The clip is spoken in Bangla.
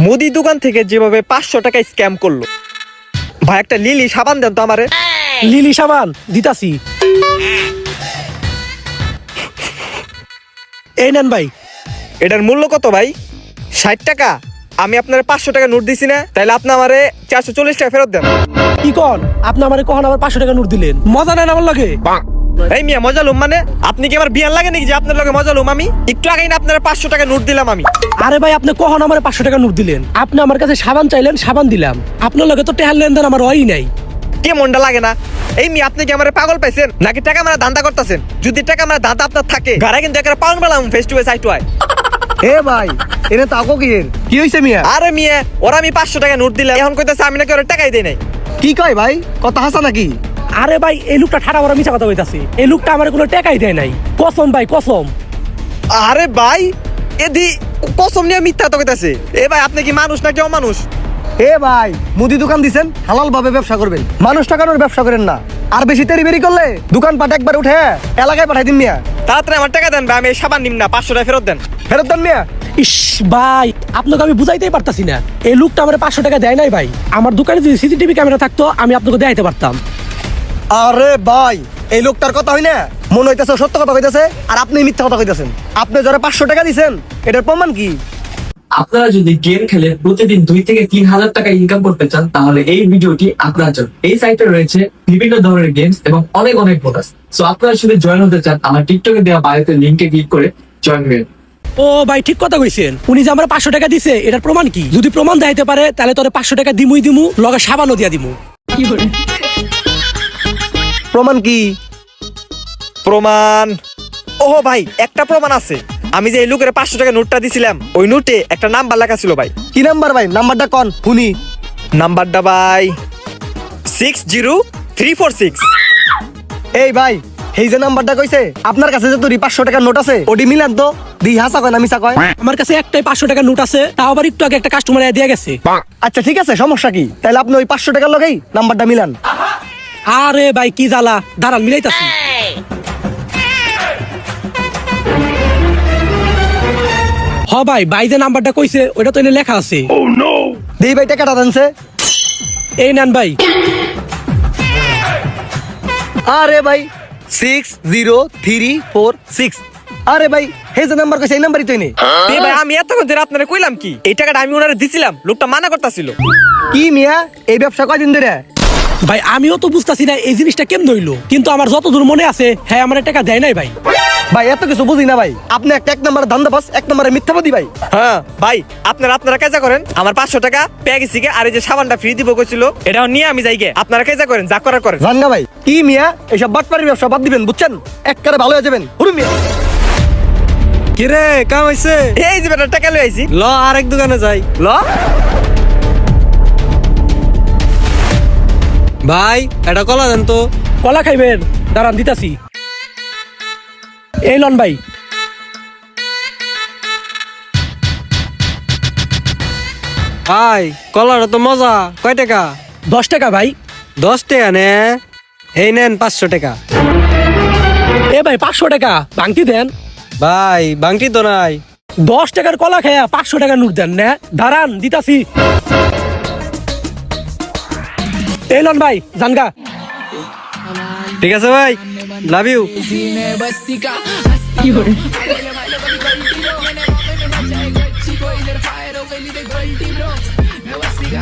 মুদি দোকান থেকে যেভাবে 500 টাকা স্ক্যাম করলো। ভাই একটা লিলি সাবান দেন তো আমারে। লিলি সাবান দিতাছি। এই নেন ভাই। এটার মূল্য কত ভাই? 60 টাকা। আমি আপনার 500 টাকা নোট দিছি না, তাইলে আপনি আমারে 440 টাকা ফেরত দেন। কি কন? আপনি আমারে কখন আবার 500 টাকা নোট দিলেন? মজা নেন আমার লাগে। এই মিয়া মজা লুম মানে? আপনি কি আমার বিয়ান লাগে নাকি যে আপনার লগে মজা লুম? আমি একটু আগেই না আপনার 500 টাকা নোট দিলাম আমি। আরে ভাই আপনি কখন আমারে 500 টাকা নোট দিলেন? আপনি আমার কাছে সাবান চাইলেন, সাবান দিলাম। আপনার লগে তো টেহার লেনদেন আমার হয়ই নাই। কে মনটা লাগে না? এই মিয়া আপনি কি আমারে পাগল পাইছেন নাকি টাকা মারা ধান্দা করতেছেন? যদি টাকা মারা ধান্দা আপনার থাকে গাড়া কিন্তু একটা পাউন্ড বেলাম face to face eye to eye. এ ভাই এনে তাকো কি হইছে মিয়া? আরে মিয়া ওরা আমি 500 টাকা নোট দিলাম, এখন কইতাছে আমি নাকি ওরা টাকাই দেই নাই। কি কয় ভাই, কথা হাসা নাকি? আরে ভাই এই লোকটা ঠাড়া বড় মিছা কথা কইতাছে। এই লোকটা আমার কোনো টাকাই দেয় নাই। কসম ভাই কসম। আরে ভাই এদি কসম নিয়ে মিথ্যা তো কইতাছে। এ ভাই আপনি কি মানুষ নাকি অমানুষ? এ ভাই মুদি দোকান দিছেন, হালাল ভাবে ব্যবসা করবেন, মানুষ টাকানোর ব্যবসা করেন না। আর বেশি তেরি বেরি করলে দোকান পাট একবার উঠে এলাকায় পাঠাই দিন মিয়া। তাড়াতাড়ি আমার টাকা দেন ভাই, আমি এই সাবান নিম না, 500 টাকা ফেরত দেন। ফেরত দেন মিয়া। ইস ভাই আপনাকে আমি বুঝাইতেই পারতাছি না। এই লোকটা আমার 500 টাকা দেয় নাই ভাই। আমার দোকানে যদি সিসিটিভি ক্যামেরা থাকতো আমি আপনাকে দেখাইতে পারতাম। আরে ভাই এই লোকটার কথা হই না, মনে হইতেছে সত্য কথা কইতেছে আর আপনি মিথ্যা কথা কইতেছেন। আপনি যারা 500 টাকা দিছেন এটার প্রমাণ কি? আপনারা যদি গেম খেলে প্রতিদিন 2 থেকে 3 হাজার টাকা ইনকাম করতে চান তাহলে এই ভিডিওটি আপনার জন্য। এই সাইটে রয়েছে বিভিন্ন ধরনের গেমস এবং অনেক অনেক বোনাস। সো আপনারা যদি জয়েন হতে চান আমার টিকটকে দেওয়া বায়োতে লিংকে ক্লিক করে জয়েন হয়ে। ও ভাই ঠিক কথা কইছেন। উনি যে আমার 500 টাকা দিছে এটার প্রমাণ কি? যদি প্রমাণ দেখাইতে পারে তাহলে তোরে 500 টাকা দিমু লগে সাবানও দিয়া দিমু। প্রমাণ কি? প্রমাণ ও ভাই একটা প্রমাণ আছে। আমি যে এই লোকের 500 টাকা নোটটা দিছিলাম ওই নোটে একটা নাম্বার লেখা ছিল ভাই। কি নাম্বার ভাই? নাম্বারটা কোন শুনি। নাম্বারটা ভাই 60346। এই ভাই এই যে নাম্বারটা কইছে আপনার কাছে যে তোর 500 টাকার নোট আছে ওডি মিলান তো দি হাসা কয় না মিছা কয়? আমার কাছে একটাই 500 টাকা নোট আছে, তাও আবার একটু আগে একটা কাস্টমার দিয়ে গেছে। আচ্ছা ঠিক আছে, সমস্যা কি? তাহলে আপনি ওই 500 টাকার লগেই নাম্বারটা মিলান। আরে ভাই কি জ্বালা, দাঁড়ান মিলাইতাছি। হ ভাই ভাই যে নাম্বারটা কইছে ওইটা তো এনে লেখা আছে। দেই ভাই টাকাটা দেনছে। এই নেন ভাই। আরে ভাই 60346। আরে ভাই এই যে নাম্বার কইছে এই নাম্বারই তো নেই। এ ভাই আমি এতক্ষণ ধরে আপনারে কইলাম কি এই টাকাটা আমি ওনারে দিছিলাম, লোকটা মানা করতেছিল। কি মিয়া এই ব্যবসা কয়দিন ধরে? ভাই আমিও তো বুঝতাছি না এই জিনিসটা কেমন হইলো, কিন্তু আমার যতদূর মনে আছে হ্যাঁ আমার টাকা দেয় নাই ভাই। ভাই এত কিছু বুঝি না ভাই, আপনি একটা 1 নম্বরে ধান্দাবাজ, 1 নম্বরে মিথ্যাবাদী ভাই। হ্যাঁ ভাই আপনারা কাজা করেন, আমার 500 টাকা পেয়ে গেছি গে, আর এই যে সাবানটা ফ্রি দিব কইছিল এটাও নিয়ে আমি যাই গে। আপনারা কাজা করেন, যা করার করেন। জানগা ভাই কি মিয়া এইসব বাটপাড়ির ব্যবসা বাদ দিবেন বুঝছেন, একবারে ভালো হয়ে যাবেন। হুরুম মিয়া কিরে কাম হইছে? এই যে বেটা টাকা লই আইছি, ল আরেক দোকানে যাই। ল ভাই এটা কলা দেন তো। কলা খাইবেন? দাঁড়ান দিতাছি। এই লন ভাই। ভাই কলাটা তো মজা। কয় টাকা? 10 টাকা ভাই। 10 টাকা নে। এই নেন 500 টাকা। এ ভাই 500 টাকা ভাঙতি দেন। ভাই বাংটি তো নাই। 10 টাকার কলা খায়া 500 টাকা নোট দেন না? দাঁড়ান দিতাছি। এই লন ভাই জানগা। ঠিক আছে ভাই, love you. Chico y del fire, o que ni de Goldie, bro. Me vacila.